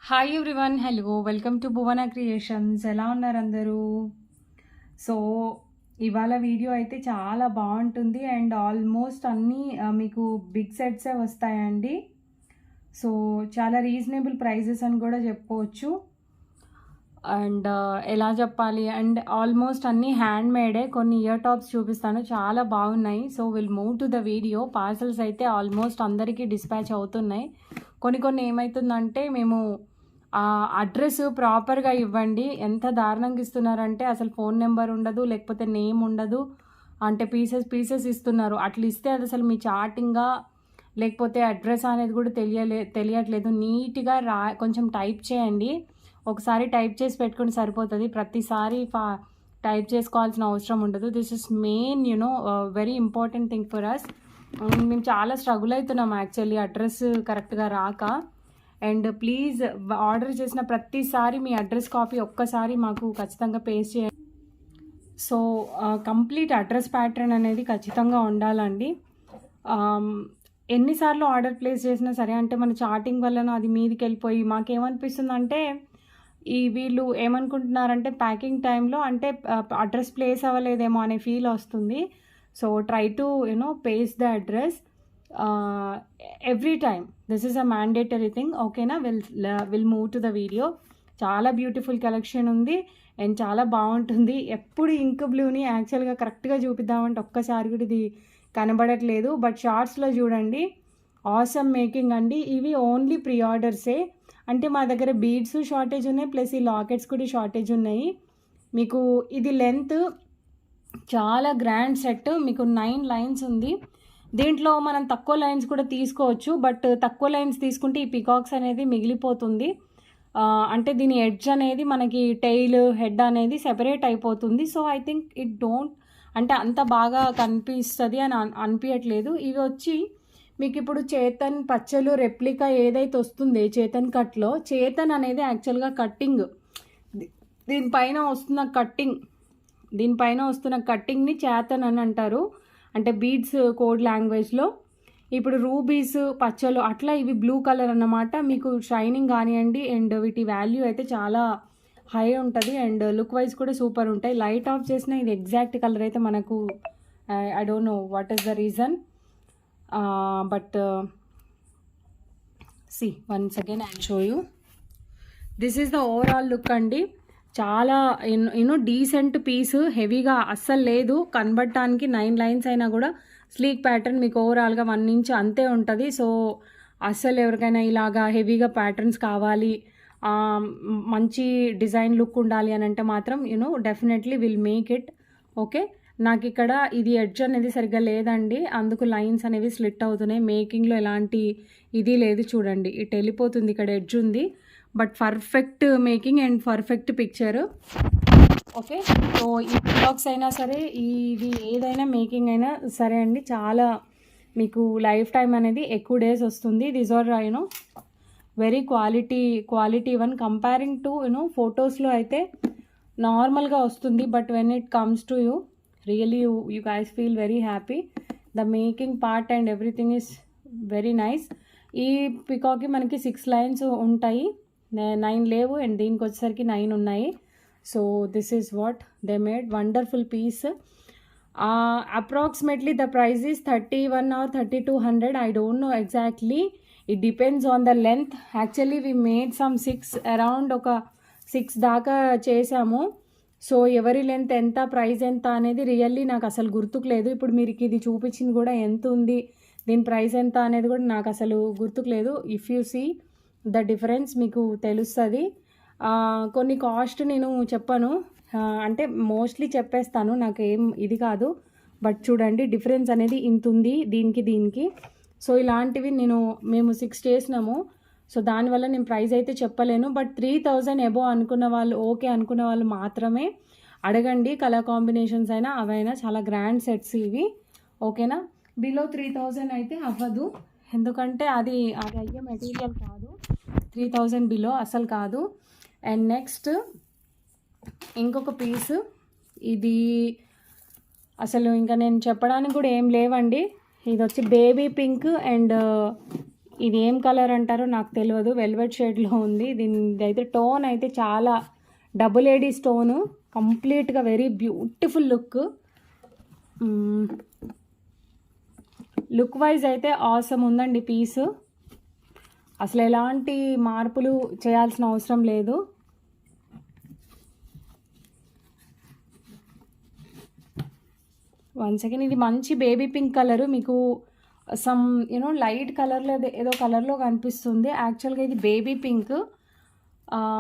Hi everyone, hello, welcome to Bhuvana creations. ఎలా ఉన్నారు అందరూ? సో ఇవాళ వీడియో అయితే చాలా బాగుంటుంది అండ్ ఆల్మోస్ట్ అన్నీ మీకు బిగ్ సెట్సే వస్తాయండి. సో చాలా రీజనబుల్ ప్రైజెస్ అని కూడా చెప్పుకోవచ్చు. అండ్ ఎలా చెప్పాలి, అండ్ ఆల్మోస్ట్ అన్నీ హ్యాండ్ మేడే. కొన్ని ఇయర్ టాప్స్ చూపిస్తాను, చాలా బాగున్నాయి. So will move to the video. Parcels అయితే ఆల్మోస్ట్ అందరికీ డిస్పాచ్ అవుతున్నాయి. కొన్ని ఏమవుతుందంటే మేము అడ్రస్ ప్రాపర్గా ఇవ్వండి. ఎంత దారుణంగా ఇస్తున్నారంటే అసలు ఫోన్ నెంబర్ ఉండదు, లేకపోతే నేమ్ ఉండదు, అంటే పీసెస్ ఇస్తున్నారు. అట్లా ఇస్తే అది అసలు మీ చాటింగా లేకపోతే అడ్రస్ అనేది కూడా తెలియట్లేదు. నీట్గా కొంచెం టైప్ చేయండి. ఒకసారి టైప్ చేసి పెట్టుకుని సరిపోతుంది. ప్రతిసారి టైప్ చేసుకోవాల్సిన అవసరం ఉండదు. This is main very important thing for us. మేము చాలా స్ట్రగుల్ అవుతున్నాం యాక్చువల్లీ అడ్రస్ కరెక్ట్గా రాక. అండ్ ప్లీజ్ ఆర్డర్ చేసిన ప్రతిసారి మీ అడ్రస్ కాపీ ఒక్కసారి మాకు ఖచ్చితంగా పేస్ట్ చేయండి. సో కంప్లీట్ అడ్రస్ ప్యాటర్న్ అనేది ఖచ్చితంగా ఉండాలండి. ఎన్నిసార్లు ఆర్డర్ ప్లేస్ చేసినా సరే, అంటే మన చాటింగ్ వలన అది మీదికి వెళ్ళిపోయి మాకేమనిపిస్తుంది అంటే వీళ్ళు ఏమనుకుంటున్నారంటే ప్యాకింగ్ టైంలో అంటే అడ్రస్ ప్లేస్ అవ్వలేదేమో అనే ఫీల్ వస్తుంది. So try to paste the address every time. This is a mandatory thing. ఓకేనా? Will move to the video. చాలా బ్యూటిఫుల్ కలెక్షన్ ఉంది అండ్ చాలా బాగుంటుంది. ఎప్పుడు ఇంక్ బ్లూని యాక్చువల్గా కరెక్ట్గా చూపిద్దామంటే ఒక్కసారి కూడా ఇది కనబడట్లేదు, బట్ షార్ట్స్లో చూడండి. ఆసమ్ మేకింగ్ అండి. ఇవి ఓన్లీ ప్రీ ఆర్డర్సే. అంటే మా దగ్గర బీడ్స్ షార్టేజ్ ఉన్నాయి, ప్లస్ ఈ లాకెట్స్ కూడా షార్టేజ్ ఉన్నాయి. మీకు ఇది లెంత్ చాలా గ్రాండ్ సెట్. మీకు 9 లైన్స్ ఉంది. దీంట్లో మనం తక్కువ లైన్స్ కూడా తీసుకోవచ్చు, బట్ తక్కువ లైన్స్ తీసుకుంటే ఈ పికాక్స్ అనేది మిగిలిపోతుంది. అంటే దీని ఎడ్జ్ అనేది మనకి టెయిల్ హెడ్ అనేది సెపరేట్ అయిపోతుంది. So I think it don't అంటే అంత బాగా కనిపిస్తుంది అని అనిపించట్లేదు. ఇవి వచ్చి మీకు ఇప్పుడు చేతన్ పచ్చలు రెప్లికా ఏదైతే వస్తుందో చేతన్ కట్లో, చేతన్ అనేది యాక్చువల్గా కట్టింగ్. దీనిపైన వస్తున్న కట్టింగ్ని చేతన్ అని అంటారు, అంటే బీడ్స్ కోడ్ లాంగ్వేజ్లో. ఇప్పుడు రూబీస్ పచ్చలు అట్లా ఇవి బ్లూ కలర్ అన్నమాట. మీకు షైనింగ్ కానివ్వండి అండ్ వీటి వాల్యూ అయితే చాలా హై ఉంటుంది అండ్ లుక్ వైజ్ కూడా సూపర్ ఉంటాయి. లైట్ ఆఫ్ చేసిన ఇది ఎగ్జాక్ట్ కలర్ అయితే మనకు I don't know what is the reason, but see once again I show you. This is the overall look అండి. చాలా డీసెంట్ పీస్, హెవీగా అస్సలు లేదు. కనబడటానికి 9 లైన్స్ అయినా కూడా స్లీక్ ప్యాటర్న్ మీకు ఓవరాల్గా 1 ఇంచ్ అంతే ఉంటుంది. సో అస్సలు ఎవరికైనా ఇలాగా హెవీగా ప్యాటర్న్స్ కావాలి, మంచి డిజైన్ లుక్ ఉండాలి అని అంటే మాత్రం definitely will make it. Okay, నాకు ఇక్కడ ఇది ఎడ్జ్ అనేది సరిగ్గా లేదండి, అందుకు లైన్స్ అనేవి స్లిట్ అవుతున్నాయి. మేకింగ్లో ఎలాంటి ఇది లేదు, చూడండి ఇటు వెళ్ళిపోతుంది, ఇక్కడ ఎడ్జ్ ఉంది, but perfect making and perfect picture. Okay, so ఈ పికాక్స్ అయినా సరే, ఇది ఏదైనా మేకింగ్ అయినా సరే అండి, చాలా మీకు లైఫ్ టైం అనేది ఎక్కువ డేస్ వస్తుంది. These are very quality one comparing to ఫొటోస్లో అయితే నార్మల్గా వస్తుంది, but when it comes to you really you guys feel very happy. The making part and everything is very nice. ఈ పికాక్కి మనకి 6 లైన్స్ ఉంటాయి, 9 లేవు అండ్ దీనికి వచ్చేసరికి 9 ఉన్నాయి. So this is what they made. Wonderful piece. Approximately the price is 31 or 3200. I don't know exactly. It depends on the length. Actually we made some 6 around ఒక 6 దాకా చేసాము. సో ఎవరి లెంత్ ఎంత, ప్రైస్ ఎంత అనేది రియల్లీ నాకు అసలు గుర్తుకు లేదు. ఇప్పుడు మీరు ఇది చూపించింది కూడా ఎంత ఉంది, దీని ప్రైస్ ఎంత అనేది కూడా నాకు అసలు గుర్తుకు లేదు. If you see the difference మీకు తెలుస్తుంది. కొన్ని కాస్ట్ నేను చెప్పను, అంటే మోస్ట్లీ చెప్పేస్తాను, నాకు ఏం ఇది కాదు, బట్ చూడండి డిఫరెన్స్ అనేది ఇంత ఉంది దీనికి. సో ఇలాంటివి మేము 6 చేసినాము. సో దానివల్ల నేను ప్రైస్ అయితే చెప్పలేను, బట్ 3000 ఎబో అనుకున్న వాళ్ళు, ఓకే అనుకున్న వాళ్ళు మాత్రమే అడగండి. కలర్ కాంబినేషన్స్ అయినా అవైనా చాలా గ్రాండ్ సెట్స్ ఇవి. ఓకేనా? బిలో 3000 అయితే అవ్వదు, ఎందుకంటే అది అయ్యే మెటీరియల్ కాదు. 3000 బిలో అసలు కాదు. అండ్ నెక్స్ట్ ఇంకొక పీస్, ఇది అసలు ఇంకా నేను చెప్పడానికి కూడా ఏం లేవండి. ఇది వచ్చి బేబీ పింక్ అండ్ ఇది ఏం కలర్ అంటారో నాకు తెలియదు, వెల్వెట్ షేడ్లో ఉంది. దీని అయితే టోన్ అయితే చాలా డబుల్ ఏడీ స్టోను, కంప్లీట్గా వెరీ బ్యూటిఫుల్ లుక్ వైజ్ అయితే ఆసమ్ ఉందండి పీసు. అసలు ఎలాంటి మార్పులు చేయాల్సిన అవసరం లేదు. వన్ సెకండ్, ఇది మంచి బేబీ పింక్ కలరు, మీకు సమ్ లైట్ కలర్లో ఏదో కలర్లో కనిపిస్తుంది. యాక్చువల్గా ఇది బేబీ పింక్.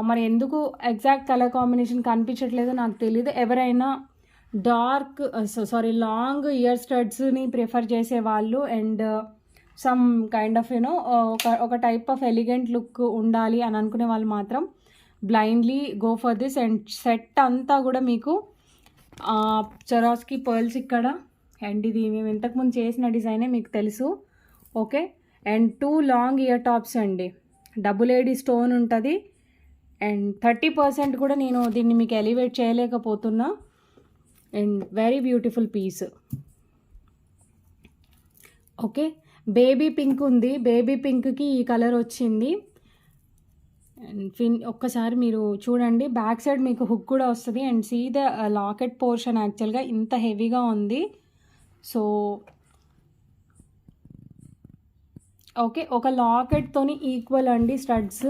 మరి ఎందుకు ఎగ్జాక్ట్ కలర్ కాంబినేషన్ కనిపించట్లేదో నాకు తెలియదు. ఎవరైనా డార్క్ లాంగ్ ఇయర్ స్టడ్స్ని ప్రిఫర్ చేసే వాళ్ళు అండ్ సమ్ కైండ్ ఆఫ్ ఒక టైప్ ఆఫ్ ఎలిగెంట్ లుక్ ఉండాలి అని అనుకునే వాళ్ళు మాత్రం blindly go for this. And set అంతా కూడా మీకు చరాస్కి పర్ల్స్ ఇక్కడ, అండ్ ఇది మేము ఇంతకుముందు చేసిన డిజైనే మీకు తెలుసు. Okay, and 2 long ear tops అండి, డబుల్ ఏడీ స్టోన్ ఉంటుంది. అండ్ 30% కూడా నేను దీన్ని మీకు ఎలివేట్ చేయలేకపోతున్నా. And very beautiful piece. Okay, baby pink ఉంది, బేబీ పింక్కి ఈ కలర్ వచ్చింది. అండ్ ఒక్కసారి మీరు చూడండి, బ్యాక్ సైడ్ మీకు హుక్ కూడా వస్తుంది. And see the locket portion యాక్చువల్గా ఇంత హెవీగా ఉంది. సో ఓకే, ఒక లాకెట్తోని ఈక్వల్ అండి స్టడ్స్.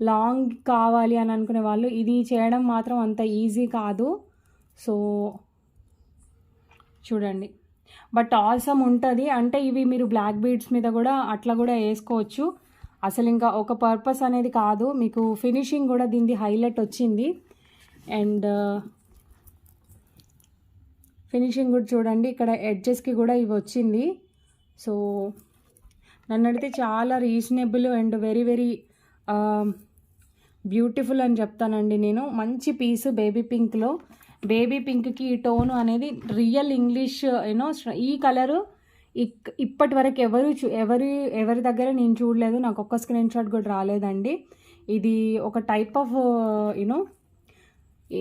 లాంగ్ కావాలి అని అనుకునే వాళ్ళు ఇది చేయడం మాత్రం అంత ఈజీ కాదు. సో చూడండి, బట్ ఆల్సమ్ ఉంటుంది. అంటే ఇవి మీరు బ్లాక్ బీడ్స్ మీద కూడా అట్లా కూడా వేసుకోవచ్చు. అసలు ఇంకా ఒక పర్పస్ అనేది కాదు, మీకు ఫినిషింగ్ కూడా దీనిది హైలైట్ వచ్చింది. అండ్ ఫినిషింగ్ కూడా చూడండి, ఇక్కడ ఎడ్జెస్కి కూడా ఇవి వచ్చింది. సో నన్ను అడిగితే చాలా reasonable and very very beautiful అని చెప్తానండి నేను. మంచి పీసు బేబీ పింక్లో. బేబీ పింక్కి ఈ టోన్ అనేది రియల్ ఇంగ్లీష్ ఈ కలరు ఇప్పటి వరకు ఎవరి దగ్గర నేను చూడలేదు. నాకు ఒక్క స్క్రీన్ షాట్ కూడా రాలేదండి. ఇది ఒక టైప్ ఆఫ్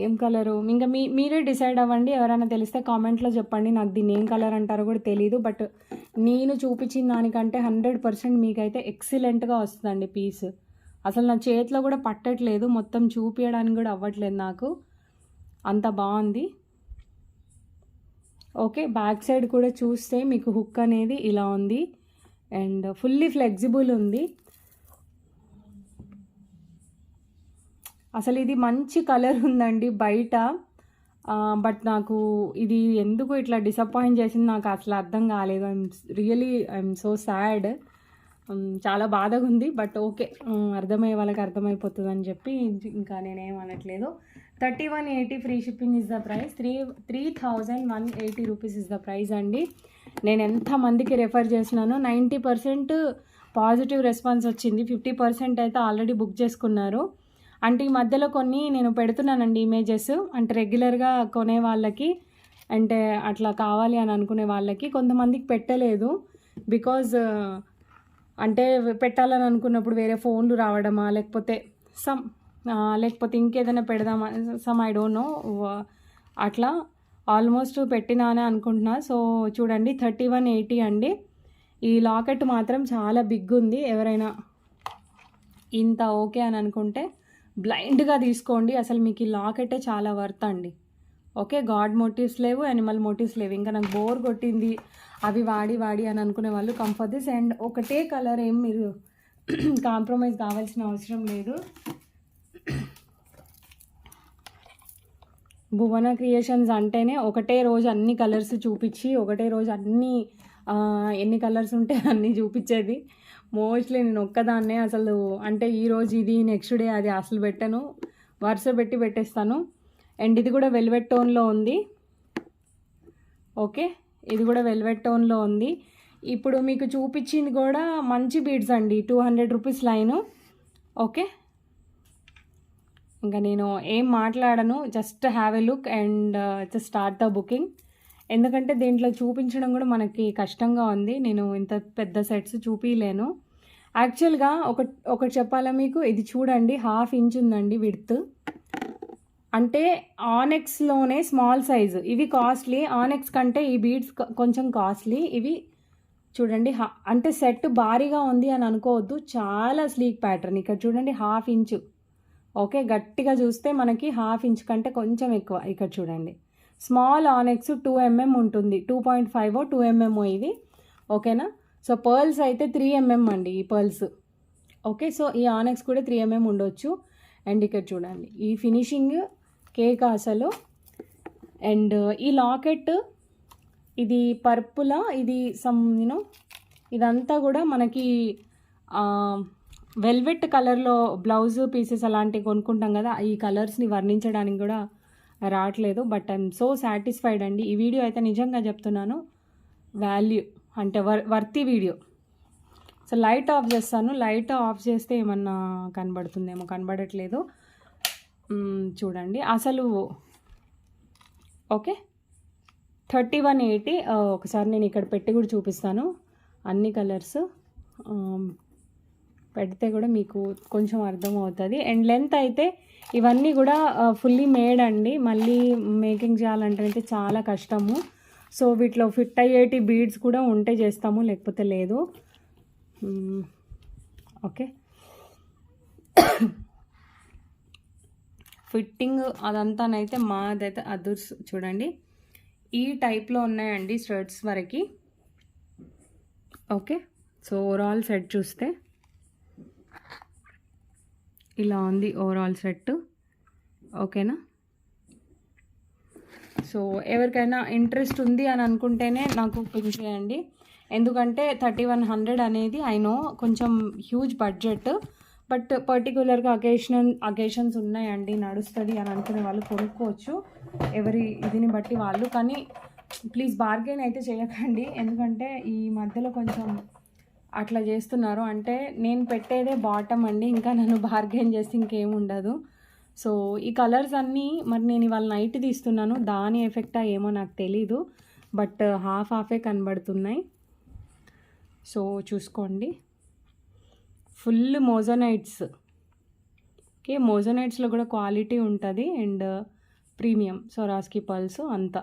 ఏం కలరు, ఇంకా మీరే డిసైడ్ అవ్వండి. ఎవరైనా తెలిస్తే కామెంట్లో చెప్పండి, నాకు దీన్ని ఏం కలర్ అంటారో కూడా తెలీదు. బట్ నేను చూపించిన దానికంటే 100% మీకైతే ఎక్సలెంట్గా వస్తుందండి పీస్. అసలు నా చేతిలో కూడా పట్టట్లేదు, మొత్తం చూపించడానికి కూడా అవ్వట్లేదు నాకు, అంత బాగుంది. ఓకే, బ్యాక్ సైడ్ కూడా చూస్తే మీకు హుక్ అనేది ఇలా ఉంది అండ్ ఫుల్లీ ఫ్లెక్సిబుల్ ఉంది. అసలు ఇది మంచి కలర్ ఉందండి బయట, బట్ నాకు ఇది ఎందుకు ఇట్లా డిసప్పాయింట్ చేసింది నాకు అసలు అర్థం కాలేదు. I'm so sad. చాలా బాధగా ఉంది. బట్ ఓకే, అర్థమయ్యే వాళ్ళకి అర్థమైపోతుంది అని చెప్పి ఇంకా నేనేం అనట్లేదు. 3180 free shipping is the price. 3180 rupees is the price అండి. నేను ఎంతమందికి రెఫర్ చేసినాను, 90% పాజిటివ్ రెస్పాన్స్ వచ్చింది. 50% అయితే ఆల్రెడీ బుక్ చేసుకున్నారు. అంటే ఈ మధ్యలో కొన్ని నేను పెడుతున్నానండి ఇమేజెస్, అంటే రెగ్యులర్గా కొనే వాళ్ళకి అంటే అట్లా కావాలి అని అనుకునే వాళ్ళకి. కొంతమందికి పెట్టలేదు, బికాజ్ అంటే పెట్టాలని అనుకున్నప్పుడు వేరే ఫోన్లు రావడమా, లేకపోతే ఇంకేదైనా పెడదామా, ఐ డోంట్ నో, అట్లా ఆల్మోస్ట్ పెట్టినానే అనుకుంటున్నా. సో చూడండి, 3180 అండి. ఈ లాకెట్ మాత్రం చాలా బిగ్ ఉంది. ఎవరైనా ఇంత ఓకే అని అనుకుంటే బ్లైండ్గా తీసుకోండి. అసలు మీకు ఈ లాకెటే చాలా వర్త్ అండి. ఓకే, గాడ్ మోటివ్స్ లేవు, యానిమల్ మోటివ్స్ లేవు. ఇంకా నాకు బోర్ కొట్టింది అవి వాడి అని అనుకునే వాళ్ళు కంఫర్ట్ దిస్. అండ్ ఒకటే కలర్ ఏం మీరు కాంప్రమైజ్ కావాల్సిన అవసరం లేదు. భువన క్రియేషన్స్ అంటేనే ఒకటే రోజు అన్ని కలర్స్ చూపించి, ఒకటే రోజు ఎన్ని కలర్స్ ఉంటే అన్నీ చూపించేది. మోస్ట్లీ నేను ఒక్కదాన్నే అసలు, అంటే ఈరోజు ఇది, నెక్స్ట్ డే అది అసలు పెట్టను, వరుస పెట్టేస్తాను. అండ్ ఇది కూడా వెల్వెట్ టోన్లో ఉంది. ఓకే, ఇది కూడా వెల్వెట్ టోన్లో ఉంది. ఇప్పుడు మీకు చూపించింది కూడా మంచి బీడ్స్ అండి, 200 రూపీస్ లైను. ఓకే, ఇంకా నేను ఏం మాట్లాడను, just have a look and just start the booking. ఎందుకంటే దీంట్లో చూపించడం కూడా మనకి కష్టంగా ఉంది, నేను ఇంత పెద్ద సెట్స్ చూపించలేను. యాక్చువల్గా ఒకటి చెప్పాలా మీకు, ఇది చూడండి 1/2 ఇంచ్ ఉందండి విడ్త్. అంటే ఆనెక్స్లోనే స్మాల్ సైజు, ఇవి కాస్ట్లీ. ఆనెక్స్ కంటే ఈ బీడ్స్ కొంచెం కాస్ట్లీ. ఇవి చూడండి అంటే సెట్ భారీగా ఉంది అని అనుకోవద్దు, చాలా స్లీక్ ప్యాటర్న్. ఇక్కడ చూడండి 1/2 ఇంచు, ఓకే. గట్టిగా చూస్తే మనకి 1/2 ఇంచ్ కంటే కొంచెం ఎక్కువ. ఇక్కడ చూడండి స్మాల్ ఆనెక్స్ 2 mm ఉంటుంది, 2.5 2 mm ఇది, ఓకేనా. సో పర్ల్స్ అయితే 3 mm అండి ఈ పర్ల్స్, ఓకే. సో ఈ ఆనెక్స్ కూడా 3 mm ఉండొచ్చు. అండ్ ఇక్కడ చూడండి ఈ ఫినిషింగ్ కేక్ అసలు. అండ్ ఈ లాకెట్ ఇది పర్పులా, ఇది సమ్ యూనో ఇదంతా కూడా మనకి వెల్వెట్ కలర్లో బ్లౌజ్ పీసెస్ అలాంటివి కొనుక్కుంటాం కదా, ఈ కలర్స్ని వర్ణించడానికి కూడా రావట్లేదు. బట్ ఐఎమ్ సో సాటిస్ఫైడ్ అండి. ఈ వీడియో అయితే నిజంగా చెప్తున్నాను వాల్యూ అంటే వర్తి వీడియో. సో లైట్ ఆఫ్ చేస్తాను, లైట్ ఆఫ్ చేస్తే ఏమన్నా కనబడుతుందేమో, కనబడట్లేదు. చూడండి అసలు, ఓకే. 3180. ఒకసారి నేను ఇక్కడ పెట్టి కూడా చూపిస్తాను అన్ని కలర్స్ పెడితే కూడా మీకు కొంచెం అర్థమవుతుంది. అండ్ లెంత్ అయితే ఇవన్నీ కూడా ఫుల్లీ మేడ్ అండి, మళ్ళీ మేకింగ్ చేయాలంటే అయితే చాలా కష్టము. సో వీటిలో ఫిట్ అయ్యేటి బీడ్స్ కూడా ఉంటే చేస్తాము, లేకపోతే లేదు, ఓకే. ఫిట్టింగ్ అదంతానైతే మాదైతే అదుర్స్. చూడండి ఈ టైప్లో ఉన్నాయండి షర్ట్స్ వరకు, ఓకే. సో ఓవరాల్ సెట్ చూస్తే ఇలా ఉంది ఓవరాల్ సెట్, ఓకేనా. సో ఎవరికైనా ఇంట్రెస్ట్ ఉంది అని అనుకుంటేనే నాకు పింక్ చేయండి, ఎందుకంటే 3100 అనేది ఐ నో కొంచెం హ్యూజ్ బడ్జెట్, బట్ పర్టికులర్గా అకేషన్స్ ఉన్నాయండి, నడుస్తుంది అని అనుకునే వాళ్ళు కొనుక్కోవచ్చు, ఎవరి ఇదిని బట్టి వాళ్ళు. కానీ ప్లీజ్ బార్గెన్ అయితే చేయకండి, ఎందుకంటే ఈ మధ్యలో కొంచెం అట్లా చేస్తున్నారు. అంటే నేను పెట్టేదే బాటమ్ అండి, ఇంకా నన్ను బార్గెన్ చేసి ఇంకేముండదు. సో ఈ కలర్స్ అన్నీ మరి నేను ఇవాళ నైట్ తీస్తున్నాను, దాని ఎఫెక్టా ఏమో నాకు తెలీదు, బట్ హాఫే కనబడుతున్నాయి. సో చూసుకోండి ఫుల్ మోజోనైట్స్, ఓకే. మోజోనైట్స్లో కూడా క్వాలిటీ ఉంటుంది అండ్ ప్రీమియం. సొరాస్కి పల్స్ అంతా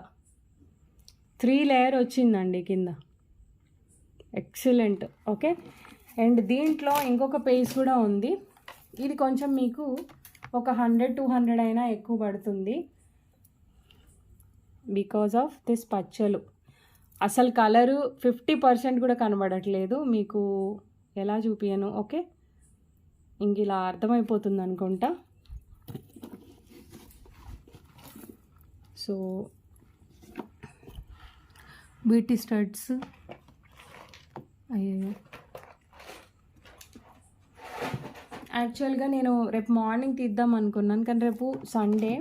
3 లేయర్ వచ్చిందండి కింద, ఎక్సలెంట్, ఓకే. అండ్ దీంట్లో ఇంకొక పేజ్ కూడా ఉంది, ఇది కొంచెం మీకు ఒక 100-200 అయినా ఎక్కువ పడుతుంది బికాజ్ ఆఫ్ దిస్ పచ్చలు. అసలు కలరు 50% కూడా కనబడట్లేదు, మీకు ఎలా చూపియను, ఓకే. ఇంక ఇలా అర్థమైపోతుంది అనుకుంటా. సో బీటీ స్టడ్స్, అయ్యో యాక్చువల్గా నేను రేపు మార్నింగ్ తీద్దాం అనుకున్నాను, కానీ రేపు సండే.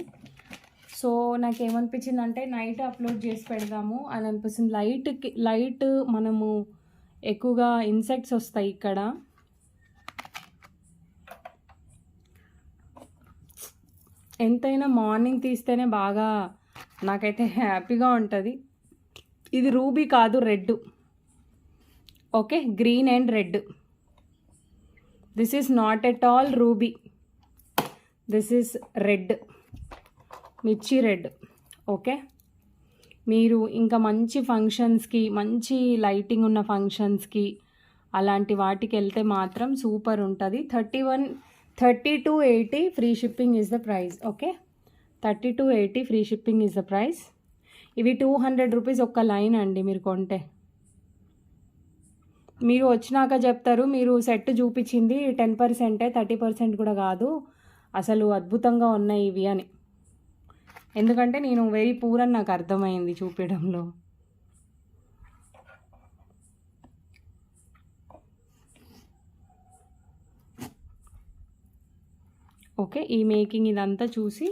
సో నాకేమనిపించిందంటే నైట్ అప్లోడ్ చేసి పెడదాము అని అనిపిస్తుంది. లైట్ మనము ఎక్కువగా ఇన్సెక్ట్స్ వస్తాయి ఇక్కడ, ఎంతైనా మార్నింగ్ తీస్తేనే బాగా నాకైతే హ్యాపీగా ఉంటుంది. ఇది రూబీ కాదు, red, okay. Green and red. This is not at all ruby, this is red, మిర్చి రెడ్, ఓకే. మీరు ఇంకా మంచి ఫంక్షన్స్కి, మంచి లైటింగ్ ఉన్న ఫంక్షన్స్కి అలాంటి వాటికి వెళ్తే మాత్రం సూపర్ ఉంటుంది. 3280 free shipping is the price, okay. 3280 free shipping is the price. ఇవి 200 రూపీస్ ఒక్క లైన్ అండి మీరు కొంటే. మీరు వచ్చినాక చెప్తారు మీరు సెట్ చూపించింది 10%, 30% కూడా కాదు, అసలు అద్భుతంగా ఉన్నాయి ఇవి అని. ఎందుకంటే నేను వెరీ పూర్ అని నాకు అర్థమైంది చూపించడంలో. ఓకే, ఈ మేకింగ్ ఇదంతా చూసి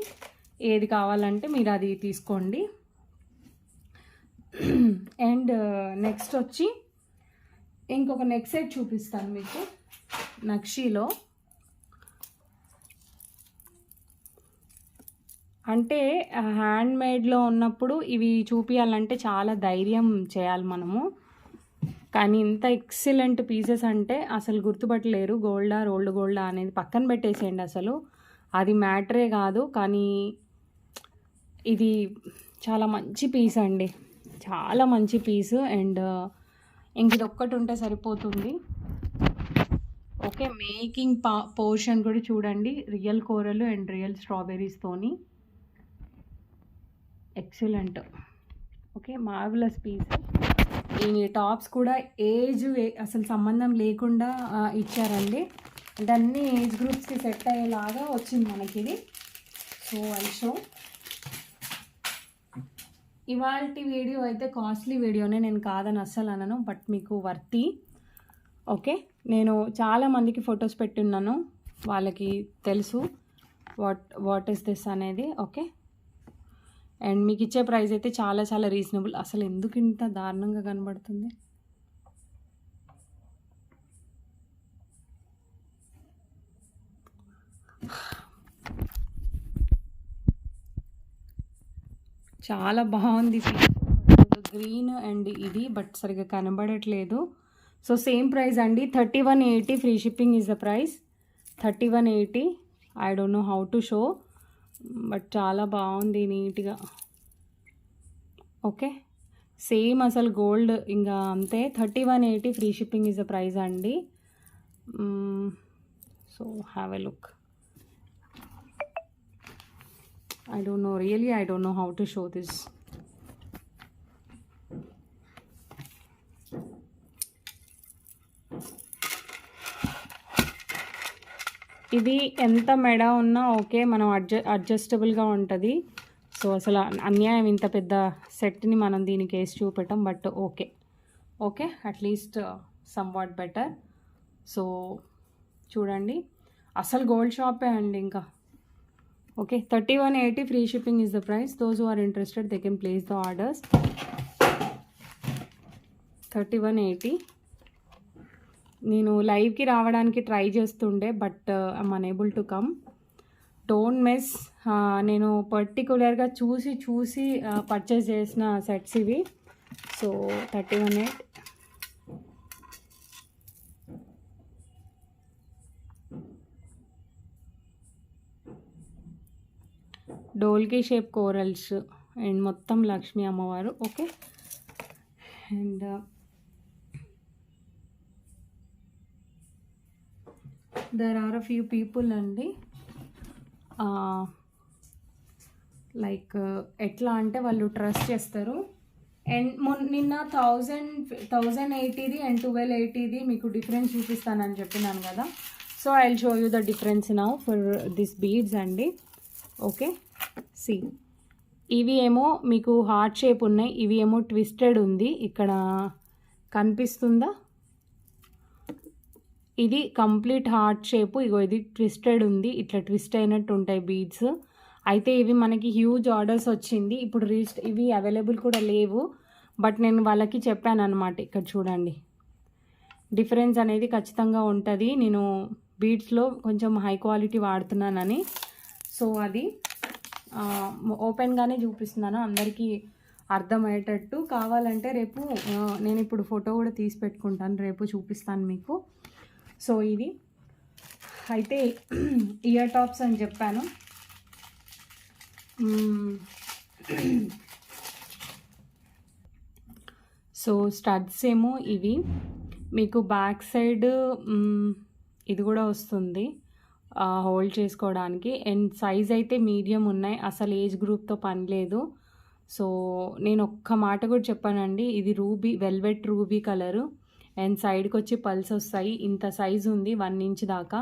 ఏది కావాలంటే మీరు అది తీసుకోండి. అండ్ నెక్స్ట్ వచ్చి ఇంకొక నెక్ సెట్ చూపిస్తాను మీకు నక్షీలో. అంటే హ్యాండ్మేడ్లో ఉన్నప్పుడు ఇవి చూపించాలంటే చాలా ధైర్యం చేయాలి మనము, కానీ ఇంత ఎక్సలెంట్ పీసెస్ అంటే అసలు గుర్తుపట్టలేరు. గోల్డా రోల్డ్ గోల్డా అనేది పక్కన పెట్టేసేయండి, అసలు అది మ్యాటరే కాదు. కానీ ఇది చాలా మంచి పీస్ అండి, చాలా మంచి పీసు. అండ్ ఇంక ఇది ఒక్కటి ఉంటే సరిపోతుంది. ఓకే, మేకింగ్ పోర్షన్ కూడా చూడండి, రియల్ కోరలు అండ్ రియల్ స్ట్రాబెర్రీస్తోని ఎక్సలెంట్. Okay, marvellous piece. ఈ టాప్స్ కూడా ఏజ్ అసలు సంబంధం లేకుండా ఇచ్చారండి, అంటే అన్ని ఏజ్ గ్రూప్స్కి సెట్ అయ్యేలాగా వచ్చింది మనకి ఇది. సో షో ఇవాళ వీడియో అయితే కాస్ట్లీ వీడియోనే, నేను కాదని అస్సలు అనను, బట్ మీకు వర్తి. ఓకే, నేను చాలామందికి ఫొటోస్ పెట్టున్నాను, వాళ్ళకి తెలుసు వాట్ ఈస్ దిస్ అనేది. ఓకే, అండ్ మీకు ఇచ్చే ప్రైస్ అయితే చాలా చాలా రీజనబుల్. అసలు ఎందుకు ఇంత దారుణంగా కనబడుతుంది? చాలా బాగుంది గ్రీన్ అండ్ ఇది, బట్ సరిగ్గా కనబడట్లేదు. సో సేమ్ ప్రైస్ అండి, 3180. Free shipping is the price, 3180. I don't know how to show, but చాలా బాగుంది నీట్గా. ఓకే, సేమ్ అసలు గోల్డ్ ఇంకా అంతే. 3180 free shipping is the price అండి. So have a look. I don't know, really I don't know how to show this. ఇది ఎంత మెడ ఉన్నా ఓకే, మనం అడ్జస్టబుల్గా ఉంటుంది. సో అసలు అన్యాయం ఇంత పెద్ద సెట్ని మనం దీనికి వేసి చూపెట్టం, but okay okay, at least somewhat better. So చూడండి, అసలు గోల్డ్ షాపే అండి ఇంకా. Okay, 3180 free shipping is the price. Those who are interested they can place the orders. 3180. నేను లైవ్కి రావడానికి ట్రై చేస్తుండే, but I'm unable to come. Don't miss. నేను పర్టికులర్గా చూసి పర్చేస్ చేసిన సెట్స్ ఇవి. సో 3180. డోల్కి షేప్ కోరల్స్ అండ్ మొత్తం లక్ష్మీ అమ్మవారు. Okay, and there are a few people అండి, లైక్ ఎట్లా అంటే వాళ్ళు ట్రస్ట్ చేస్తారు. అండ్ నిన్న 1080ది అండ్ 1280ది మీకు డిఫరెన్స్ చూపిస్తానని చెప్పినాను కదా. So I will show you the difference now for this beads అండి. ఓకే, సి, ఇవి ఏమో మీకు హార్ట్ షేప్ ఉన్నాయి, ఇవి ఏమో ట్విస్టెడ్ ఉంది. ఇక్కడ కనిపిస్తుందా? ఇది కంప్లీట్ హార్ట్ షేప్, ఇగో ఇది ట్విస్టెడ్ ఉంది, ఇట్లా ట్విస్ట్ అయినట్టు ఉంటాయి బీడ్స్. అయితే ఇవి మనకి హ్యూజ్ ఆర్డర్స్ వచ్చింది. ఇప్పుడు ఇవి అవైలబుల్ కూడా లేవు, బట్ నేను వాళ్ళకి చెప్పాను అనమాట. ఇక్కడ చూడండి, డిఫరెన్స్ అనేది ఖచ్చితంగా ఉంటుంది. నేను బీడ్స్లో కొంచెం హై క్వాలిటీ వాడుతున్నానని. సో అది ఓపెన్గానే చూపిస్తున్నాను అందరికీ అర్థమయ్యేటట్టు. కావాలంటే రేపు నేను ఇప్పుడు ఫోటో కూడా తీసి పెట్టుకుంటాను, రేపు చూపిస్తాను మీకు. సో ఇది అయితే ఇయర్ టాప్స్ అని చెప్పాను. సో స్టడ్స్ ఏమో ఇవి మీకు బ్యాక్ సైడ్ ఇది కూడా వస్తుంది హోల్డ్ చేసుకోవడానికి. అండ్ సైజ్ అయితే మీడియం ఉన్నాయి, అసలు ఏజ్ గ్రూప్తో పని లేదు. సో నేను ఒక్క మాట కూడా చెప్పానండి, ఇది ruby velvet ruby colour and సైడ్కి వచ్చి పల్స్ వస్తాయి. ఇంత సైజు ఉంది, 1 ఇంచ్ దాకా.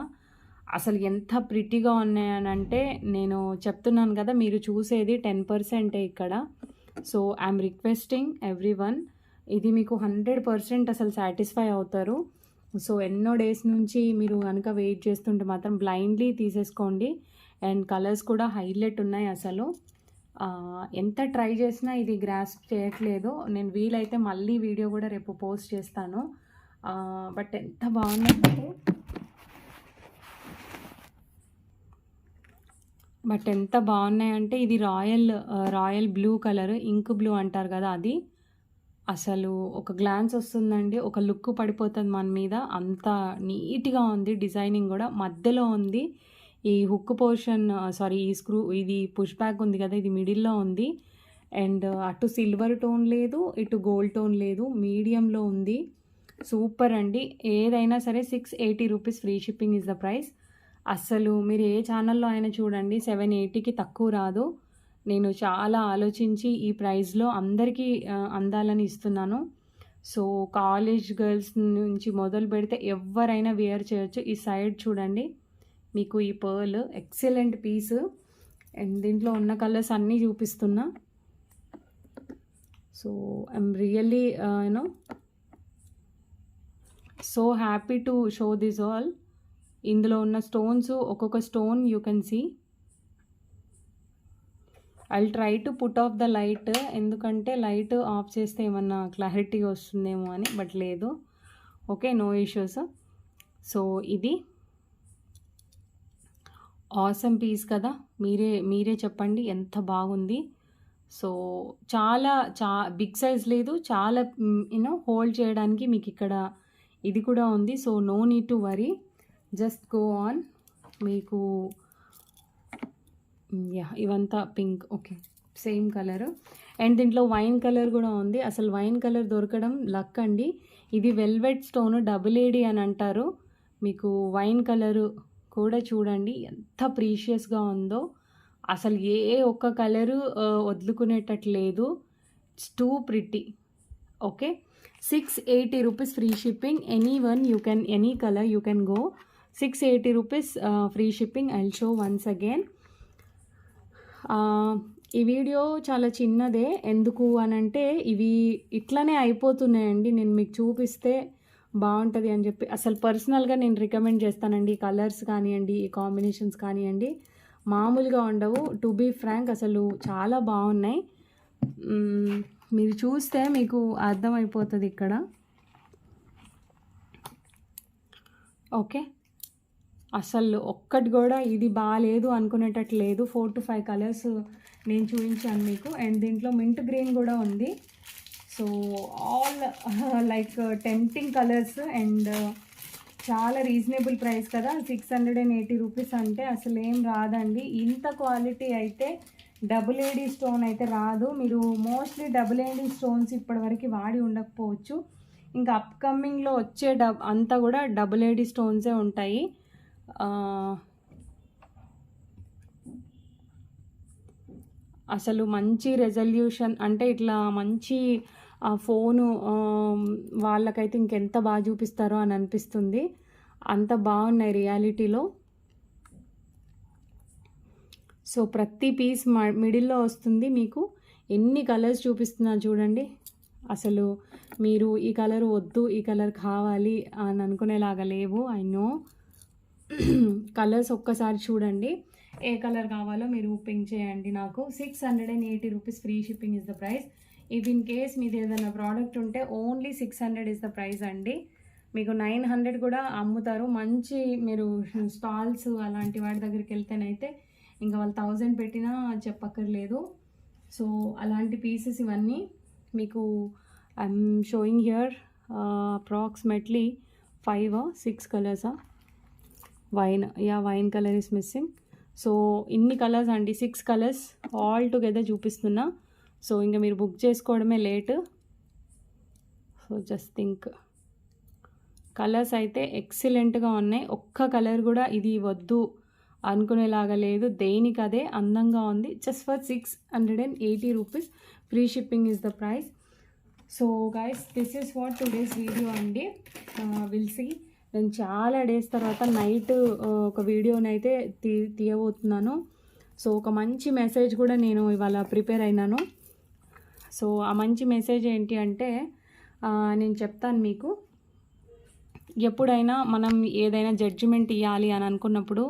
అసలు ఎంత ప్రిటీగా ఉన్నాయనంటే నేను చెప్తున్నాను కదా, మీరు చూసేది 10% ఇక్కడ. So I'm requesting every one, ఇది మీకు 100% అసలు సాటిస్ఫై అవుతారు. సో ఎన్నో డేస్ నుంచి మీరు కనుక వెయిట్ చేస్తుంటే మాత్రం బ్లైండ్లీ తీసేసుకోండి. అండ్ కలర్స్ కూడా హైలైట్ ఉన్నాయి. అసలు ఎంత ట్రై చేసినా ఇది గ్రాస్ప్ చేయట్లేదు. నేను వీలైతే మళ్ళీ వీడియో కూడా రేపు పోస్ట్ చేస్తాను. బట్ ఎంత బాగున్నాయంటే ఇది royal blue colour, ink blue అంటారు కదా, అది అసలు ఒక గ్లాన్స్ వస్తుందండి, ఒక లుక్ పడిపోతుంది మన మీద. అంత నీట్గా ఉంది, డిజైనింగ్ కూడా మధ్యలో ఉంది. ఈ హుక్ పోర్షన్ ఈ స్క్రూ, ఇది పుష్ బ్యాక్ ఉంది కదా, ఇది మిడిల్లో ఉంది. అండ్ అటు సిల్వర్ టోన్ లేదు, ఇటు గోల్డ్ టోన్ లేదు, మీడియంలో ఉంది. సూపర్ అండి. ఏదైనా సరే 680 rupees free shipping is the price. అస్సలు మీరు ఏ ఛానల్‌లో అయినా చూడండి 780కి తక్కువ రాదు. నేను చాలా ఆలోచించి ఈ ప్రైస్‌లో అందరికీ అందాలని ఇస్తున్నాను. సో, కాలేజ్ గర్ల్స్ నుంచి మొదలుపెడితే ఎవ్వరైనా వేర్ చేయొచ్చు. ఈ సైడ్ చూడండి. మీకు ఈ పర్ల్ ఎక్సలెంట్ పీస్ అండ్ దీంట్లో ఉన్న కలర్స్ అన్నీ చూపిస్తున్నా. So, I'm really so happy to show this all. ఇందులో ఉన్న స్టోన్స్ ఒక్కొక్క stone you can see. I'll try to put off the light, ఎందుకంటే లైట్ ఆఫ్ చేస్తే ఏమన్నా క్లారిటీ వస్తుందేమో అని, బట్ లేదు. Okay, no issues. సో ఇది ఆసమ్ పీస్ కదా, మీరే చెప్పండి ఎంత బాగుంది. సో చాలా బిగ్ సైజ్ లేదు, చాలా హోల్డ్ చేయడానికి మీకు ఇక్కడ ఇది కూడా ఉంది. So no need to worry, just go on. మీకు ఇవంతా pink, okay same colour. And దీంట్లో వైన్ కలర్ కూడా ఉంది. అసలు వైన్ కలర్ దొరకడం లక్ అండి. ఇది వెల్వెట్ స్టోన్ డబుల్ ఏడి అని అంటారు. మీకు వైన్ కలరు కూడా చూడండి ఎంత ప్రీషియస్గా ఉందో. అసలు ఏ ఒక్క కలరు వదులుకునేటట్టు లేదు. It's two pretty. Okay, 680 rupees free shipping. Any colour you can go. 680 rupees free shipping. I'll show once again. ఈ వీడియో చాలా చిన్నదే, ఎందుకు అనంటే ఇవి ఇట్లానే అయిపోతున్నాయండి. నేను మీకు చూపిస్తే బాగుంటుంది అని చెప్పి అసలు పర్సనల్గా నేను రికమెండ్ చేస్తానండి. ఈ కలర్స్ కానివ్వండి, ఈ కాంబినేషన్స్ కానివ్వండి, మామూలుగా ఉండవు. టు బీ ఫ్రాంక్ అసలు చాలా బాగున్నాయి. మీరు చూస్తే మీకు అర్థమైపోతుంది ఇక్కడ. ఓకే, అసలు ఒక్కటి కూడా ఇది బాగాలేదు అనుకునేటట్టు లేదు. 4 to 5 కలర్స్ నేను చూపించాను మీకు. అండ్ దీంట్లో మింట్ గ్రీన్ కూడా ఉంది. So all like tempting colours and చాలా రీజనబుల్ ప్రైస్ కదా. 680 రూపీస్ అంటే అసలు ఏం రాదండి. ఇంత క్వాలిటీ అయితే డబుల్ ఏడీ స్టోన్ అయితే రాదు. మీరు మోస్ట్లీ డబుల్ ఏడీ స్టోన్స్ ఇప్పటివరకు వాడి ఉండకపోవచ్చు. ఇంకా అప్కమింగ్లో వచ్చే అంతా కూడా డబుల్ ఏడీ స్టోన్సే ఉంటాయి. అసలు మంచి రెజల్యూషన్ అంటే ఇట్లా మంచి ఫోను వాళ్ళకైతే ఇంకెంత బాగా చూపిస్తారో అని అనిపిస్తుంది. అంత బాగున్నాయి రియాలిటీలో. సో ప్రతి పీస్ మిడిల్లో వస్తుంది. మీకు ఎన్ని కలర్స్ చూపిస్తున్నా చూడండి. అసలు మీరు ఈ కలర్ వద్దు, ఈ కలర్ కావాలి అని అనుకునేలాగా లేవు. I know. కలర్స్ ఒక్కసారి చూడండి, ఏ కలర్ కావాలో మీరు పింక్ చేయండి నాకు. 680 rupees free shipping is the price. If in case మీది ఏదైనా ప్రోడక్ట్ ఉంటే ఓన్లీ 600 ఇస్ ద ప్రైస్ అండి. మీకు 900 కూడా అమ్ముతారు. మంచి మీరు స్టాల్స్ అలాంటి వాటి దగ్గరికి వెళ్తేనైతే ఇంకా వాళ్ళు 1000 పెట్టినా చెప్పక్కర్లేదు. సో అలాంటి పీసెస్ ఇవన్నీ మీకు I'm showing here approximately 5 or 6 కలర్సా. Wine colour is missing. So ఇన్ని కలర్స్ అండి, 6 కలర్స్ ఆల్ టుగెదర్ చూపిస్తున్నా. సో ఇంకా మీరు బుక్ చేసుకోవడమే late. So just think, colours అయితే ఎక్సలెంట్గా ఉన్నాయి. ఒక్క కలర్ కూడా ఇది వద్దు అనుకునేలాగా లేదు. దేనికి అదే అందంగా ఉంది. Just for 680 rupees free shipping is the price. So guys, this is what today's video అండి. Will see. నేను చాలా డేస్ తర్వాత నైట్ ఒక వీడియోనైతే తీయబోతున్నాను. సో ఒక మంచి మెసేజ్ కూడా నేను ఇవాళ ప్రిపేర్ అయినాను. సో ఆ మంచి మెసేజ్ ఏంటి అంటే నేను చెప్తాను మీకు. ఎప్పుడైనా మనం ఏదైనా జడ్జిమెంట్ ఇవ్వాలి అని అనుకున్నప్పుడు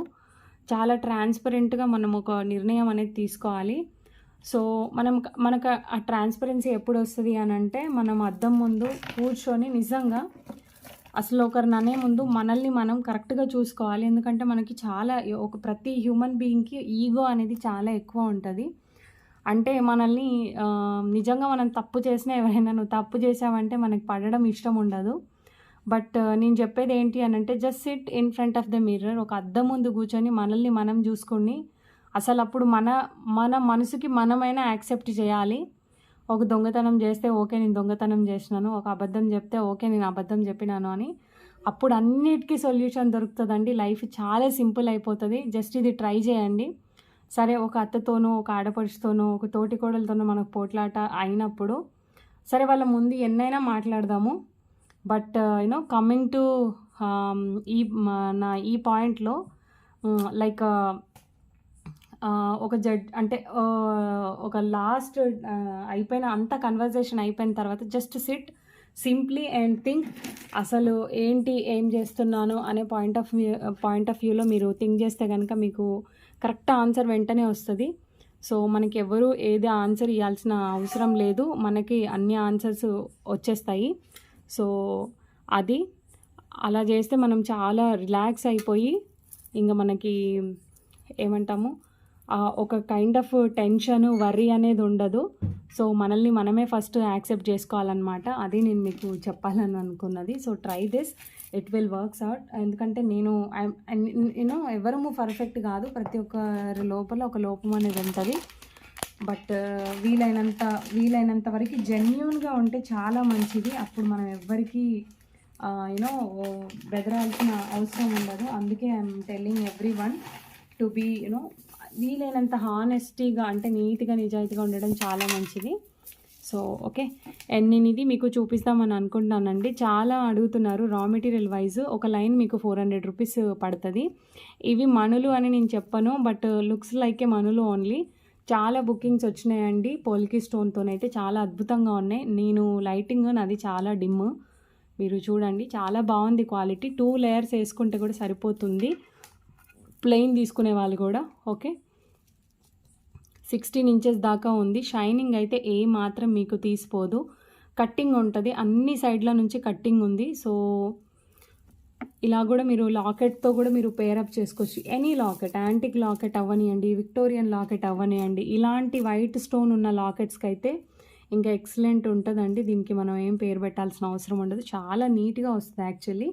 చాలా ట్రాన్స్పరెంట్గా మనం ఒక నిర్ణయం అనేది తీసుకోవాలి. సో మనకు ఆ ట్రాన్స్పరెన్సీ ఎప్పుడు వస్తుంది అని అంటే, మనం అద్దం ముందు కూర్చొని నిజంగా అసలు ఒకరిని అనే ముందు మనల్ని మనం కరెక్ట్గా చూసుకోవాలి. ఎందుకంటే మనకి చాలా ప్రతి హ్యూమన్ బీయింగ్కి ఈగో అనేది చాలా ఎక్కువ ఉంటుంది. అంటే మనల్ని నిజంగా మనం తప్పు చేసినా, ఎవరైనా నువ్వు తప్పు చేసావంటే మనకి పడడం ఇష్టం ఉండదు. బట్ నేను చెప్పేది ఏంటి అని అంటే, just SIT in front of the mirror. ఒక అద్దం ముందు కూర్చొని మనల్ని మనం చూసుకొని అసలు అప్పుడు మన మనసుకి మనమైనా యాక్సెప్ట్ చేయాలి. ఒక దొంగతనం చేస్తే ఓకే నేను దొంగతనం చేసినాను, ఒక అబద్ధం చెప్తే ఓకే నేను అబద్ధం చెప్పినాను అని. అప్పుడు అన్నిటికీ సొల్యూషన్ దొరుకుతదండి. లైఫ్ చాలా సింపుల్ అయిపోతది. జస్ట్ ఇది ట్రై చేయండి. సరే ఒక అత్తతోనో, ఒక ఆడపడుచుతోనో, ఒక తోటికోడలితోనో మనకు పోట్లాట అయినప్పుడు సరే వాళ్ళ ముందు ఎన్నైనా మాట్లాడదాము. బట్ కమింగ్ టు ఈ ఈ పాయింట్‌లో లైక్ ఒక అంటే ఒక లాస్ట్ అయిపోయిన అంత కన్వర్జేషన్ అయిపోయిన తర్వాత just SIT simply and think అసలు ఏంటి, ఏం చేస్తున్నాను అనే పాయింట్ ఆఫ్ వ్యూలో మీరు థింక్ చేస్తే కనుక మీకు కరెక్ట్ ఆన్సర్ వెంటనే వస్తుంది. సో మనకి ఎవరు ఏది ఆన్సర్ ఇవ్వాల్సిన అవసరం లేదు, మనకి అన్ని ఆన్సర్స్ వచ్చేస్తాయి. సో అది అలా చేస్తే మనం చాలా రిలాక్స్ అయిపోయి ఇంకా మనకి ఏమంటాము ఒక కైండ్ ఆఫ్ టెన్షన్, వర్రీ అనేది ఉండదు. సో మనల్ని మనమే ఫస్ట్ యాక్సెప్ట్ చేసుకోవాలన్నమాట. అది నేను మీకు చెప్పాలని అనుకున్నది. So try this, it will works out. ఎందుకంటే నేను ఎవరము పర్ఫెక్ట్ కాదు, ప్రతి ఒక్కరి లోపల ఒక లోపం అనేది ఉంటుంది. బట్ వీలైనంత వరకు జెన్యూన్గా ఉంటే చాలా మంచిది. అప్పుడు మనం ఎవ్వరికి బెదరాల్సిన అవసరం ఉండదు. అందుకే I'm telling every one to be వీలైనంత హానెస్టీగా అంటే నీట్గా నిజాయితీగా ఉండడం చాలా మంచిది. సో ఓకే, అండ్ నేను ఇది మీకు చూపిస్తామని అనుకుంటున్నానండి. చాలా అడుగుతున్నారు రా మెటీరియల్ వైజ్. ఒక లైన్ మీకు 400 రూపీస్ పడుతుంది. ఇవి మణులు అని నేను చెప్పను, బట్ లుక్స్ లైకే మణులు ఓన్లీ. చాలా బుకింగ్స్ వచ్చినాయండి పోల్కి స్టోన్తోనైతే, చాలా అద్భుతంగా ఉన్నాయి. నేను లైటింగ్ నాది చాలా డిమ్, మీరు చూడండి చాలా బాగుంది క్వాలిటీ. 2 లేయర్స్ వేసుకుంటే కూడా సరిపోతుంది, ప్లెయిన్ తీసుకునే వాళ్ళు కూడా. ఓకే, 16 ఇంచెస్ దాకా ఉంది. షైనింగ్ అయితే ఏ మాత్రం మీకు తీసిపోదు. కట్టింగ్ ఉంటుంది, అన్ని సైడ్ల నుంచి కట్టింగ్ ఉంది. సో ఇలా కూడా మీరు లాకెట్తో కూడా మీరు పేరప్ చేసుకోవచ్చు. ఎనీ లాకెట్, యాంటిక్ లాకెట్ అవ్వనియండి, విక్టోరియన్ లాకెట్ అవ్వనియండి, ఇలాంటి వైట్ స్టోన్ ఉన్న లాకెట్స్కి అయితే ఇంకా ఎక్సలెంట్ ఉంటుందండి. దీనికి మనం ఏం పేరు పెట్టాల్సిన అవసరం ఉండదు, చాలా నీట్గా వస్తుంది. యాక్చువల్లీ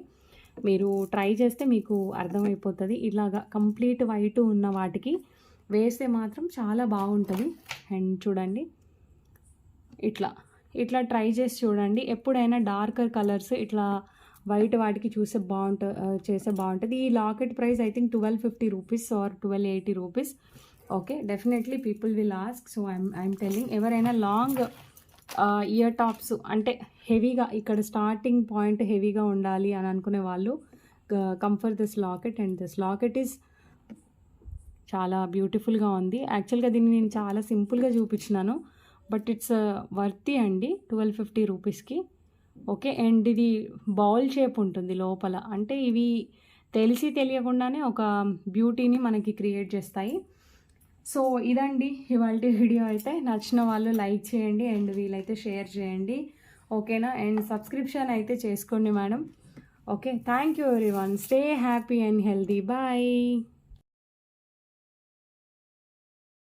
మీరు ట్రై చేస్తే మీకు అర్థమైపోతుంది. ఇలాగా కంప్లీట్ వైట్ ఉన్న వాటికి వేస్తే మాత్రం చాలా బాగుంటుంది. అండ్ చూడండి ఇట్లా ట్రై చేసి చూడండి. ఎప్పుడైనా డార్కర్ కలర్స్ ఇట్లా వైట్ వాటికి చేస్తే బాగుంటుంది. ఈ locket price I think 1250 rupees or 1280 rupees. Okay, definitely people will ask. So I'm telling, ఎవరైనా లాంగ్ ఇయర్ టాప్స్ అంటే హెవీగా, ఇక్కడ స్టార్టింగ్ పాయింట్ హెవీగా ఉండాలి అని అనుకునే వాళ్ళు come for this locket. And this locket is చాలా బ్యూటిఫుల్గా ఉంది. యాక్చువల్గా దీన్ని నేను చాలా సింపుల్గా చూపించినాను, బట్ ఇట్స్ వర్తీ అండి 1250 రూపీస్కి. ఓకే, అండ్ ఇది బౌల్ షేప్ ఉంటుంది లోపల, అంటే ఇవి తెలియకుండానే ఒక బ్యూటీని మనకి క్రియేట్ చేస్తాయి. సో ఇదండి ఇవాల్టి వీడియో అయితే. నచ్చిన వాళ్ళు లైక్ చేయండి అండ్ వీలైతే షేర్ చేయండి, ఓకేనా? అండ్ సబ్స్క్రిప్షన్ అయితే చేసుకోండి madam. Okay, thank you everyone. Stay happy and healthy. Bye.